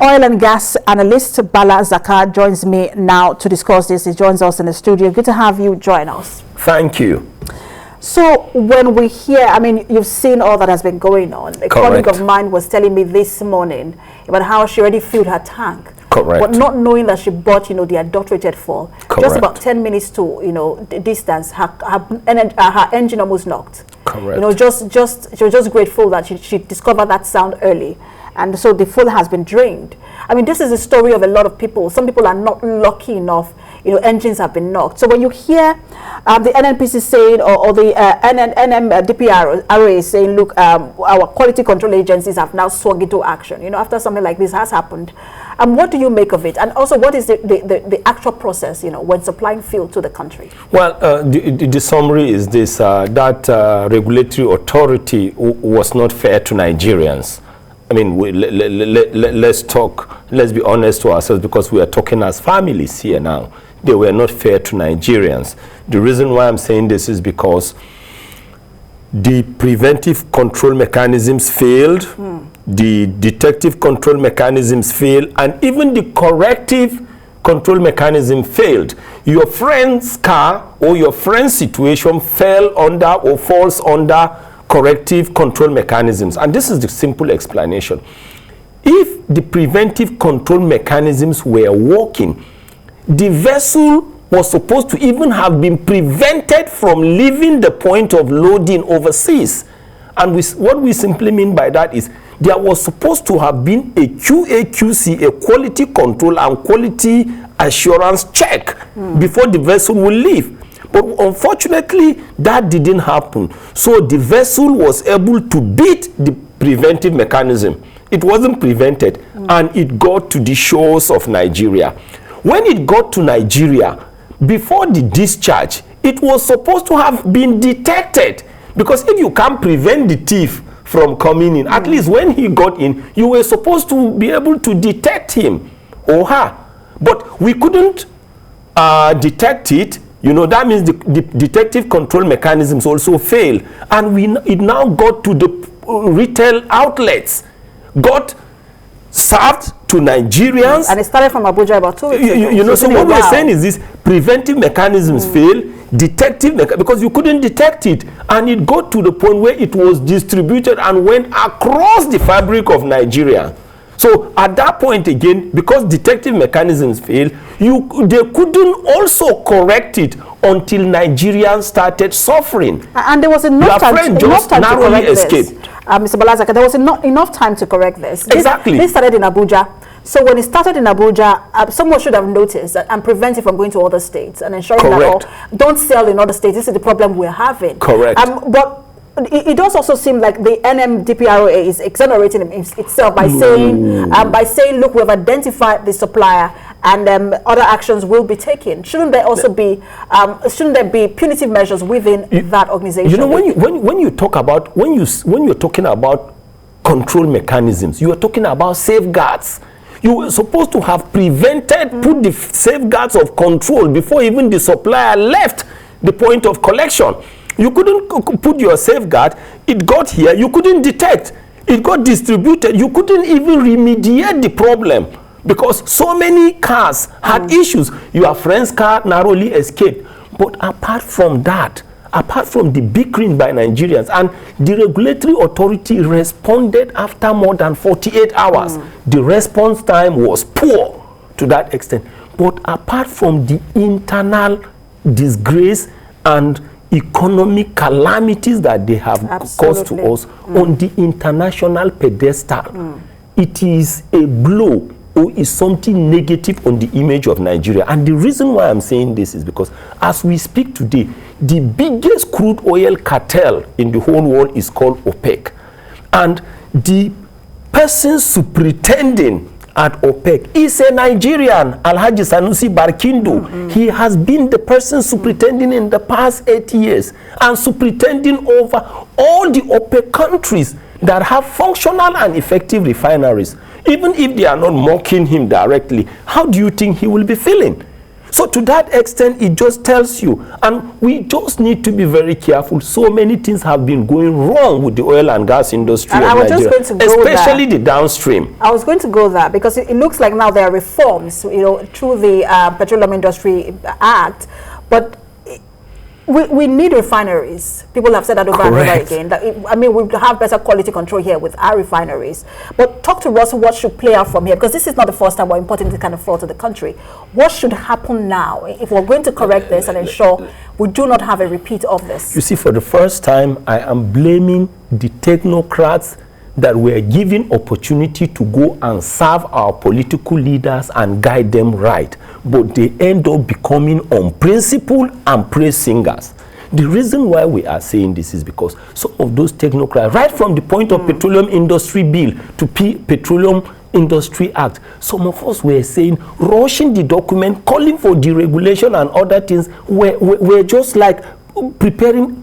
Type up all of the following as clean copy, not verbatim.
Oil and gas analyst Bala Zaka joins me now to discuss this. He joins us in the studio. Good to have you join us. Thank you. So when we hear, I mean, you've seen all that has been going on. A colleague of mine was telling me this morning about how she already filled her tank. Correct. But not knowing that she bought, the adulterated fuel. Correct. Just about 10 minutes to, the distance, her engine almost knocked. Correct. She was just grateful that she discovered that sound early. And so the fuel has been drained. I mean, this is the story of a lot of people. Some people are not lucky enough, engines have been knocked. So when you hear the NNPC saying, or the NMDPRA saying, look, our quality control agencies have now swung into action, after something like this has happened. What do you make of it? And also, what is the actual process, when supplying fuel to the country? Well, the summary is this, that regulatory authority was not fair to Nigerians. I mean, let's be honest to ourselves, because we are talking as families here now. They were not fair to Nigerians. The reason why I'm saying this is because the preventive control mechanisms failed, the detective control mechanisms failed, and even the corrective control mechanism failed. Your friend's car or your friend's situation fell under or falls under corrective control mechanisms. And this is the simple explanation. If the preventive control mechanisms were working, the vessel was supposed to even have been prevented from leaving the point of loading overseas. And what we simply mean by that is there was supposed to have been a QA/QC, a quality control and quality assurance check before the vessel will leave. But unfortunately, that didn't happen. So the vessel was able to beat the preventive mechanism. It wasn't prevented, and it got to the shores of Nigeria. When it got to Nigeria, before the discharge, it was supposed to have been detected. Because if you can't prevent the thief from coming in, at least when he got in, you were supposed to be able to detect him or her. But we couldn't detect it. That means the detective control mechanisms also fail. And it now got to the retail outlets, got served to Nigerians. And it started from Abuja about 2 weeks ago. So what we're saying is this: preventive mechanisms fail, detective, because you couldn't detect it. And it got to the point where it was distributed and went across the fabric of Nigeria. So at that point again, because detective mechanisms failed, they couldn't also correct it until Nigerians started suffering. And there was enough time to correct escaped. This. Mr. Bala Zaka, there was enough time to correct this. Exactly. This started in Abuja. So when it started in Abuja, someone should have noticed and prevent it from going to other states and ensuring that don't sell in other states. This is the problem we're having. Correct. But it does also seem like the NMDPRA is exonerating itself by saying, look, we've identified the supplier and other actions will be taken. Shouldn't there also be punitive measures within that organization? When you're talking about control mechanisms, you are talking about safeguards. You were supposed to have prevented, put the safeguards of control before even the supplier left the point of collection. You couldn't put your safeguard. It got here. You couldn't detect. It got distributed. You couldn't even remediate the problem because so many cars had issues. Your friend's car narrowly escaped. But apart from that, apart from the bickering by Nigerians, and the regulatory authority responded after more than 48 hours. The response time was poor to that extent. But apart from the internal disgrace and economic calamities that they have caused to us on the international pedestal, it is a blow or is something negative on the image of Nigeria. And the reason why I'm saying this is because as we speak today, the biggest crude oil cartel in the whole world is called OPEC. And the person superintending at OPEC is a Nigerian, Alhaji Sanusi Barkindo. He has been the person superintending in the past 8 years and superintending over all the OPEC countries that have functional and effective refineries. Even if they are not mocking him directly, how do you think he will be feeling? So to that extent, it just tells you, and we just need to be very careful. So many things have been going wrong with the oil and gas industry and of I was Nigeria, just going to go especially there. the downstream. I was going to go there because it looks like now there are reforms, through the Petroleum Industry Act, but we need refineries. People have said that over and over again. That we have better quality control here with our refineries. But talk to us what should play out from here, because this is not the first time we're importing this kind of fuel to the country. What should happen now if we're going to correct this and ensure we do not have a repeat of this? You see, for the first time, I am blaming the technocrats that were given opportunity to go and serve our political leaders and guide them right, but they end up becoming unprincipled and praise singers. The reason why we are saying this is because some of those technocrats, right from the point of Petroleum Industry Bill to Petroleum Industry Act, some of us were saying, rushing the document, calling for deregulation and other things, we're just like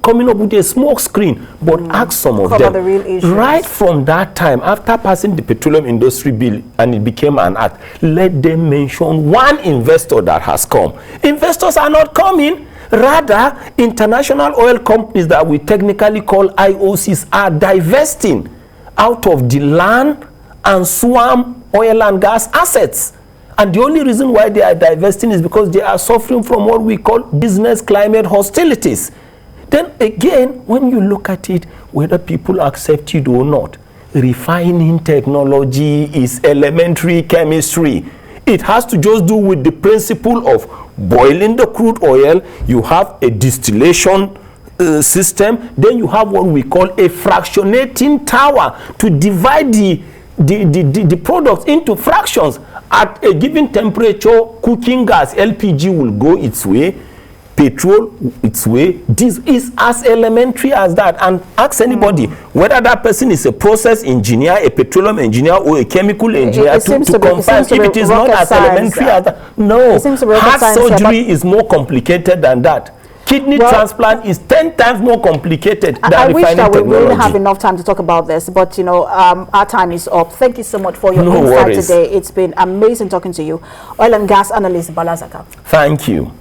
coming up with a smoke screen. But ask some of them, the real issues. Right from that time, after passing the Petroleum Industry Bill and it became an act, let them mention one investor that has come. Investors are not coming. Rather, international oil companies that we technically call IOCs are divesting out of the land and swamp oil and gas assets. And the only reason why they are divesting is because they are suffering from what we call business climate hostilities. Then again, when you look at it, whether people accept it or not, refining technology is elementary chemistry. It has to just do with the principle of boiling the crude oil. You have a distillation system. Then you have what we call a fractionating tower to divide the products into fractions. At a given temperature, cooking gas, LPG, will go its way, petrol its way. This is as elementary as that. And ask anybody whether that person is a process engineer, a petroleum engineer, or a chemical engineer to confirm if it is not as elementary as that. No, heart surgery is more complicated than that. Kidney transplant is 10 times more complicated than refining technology. I wish that we really have enough time to talk about this, but our time is up. Thank you so much for your insight today. It's been amazing talking to you. Oil and gas analyst Bala Zaka. Thank you.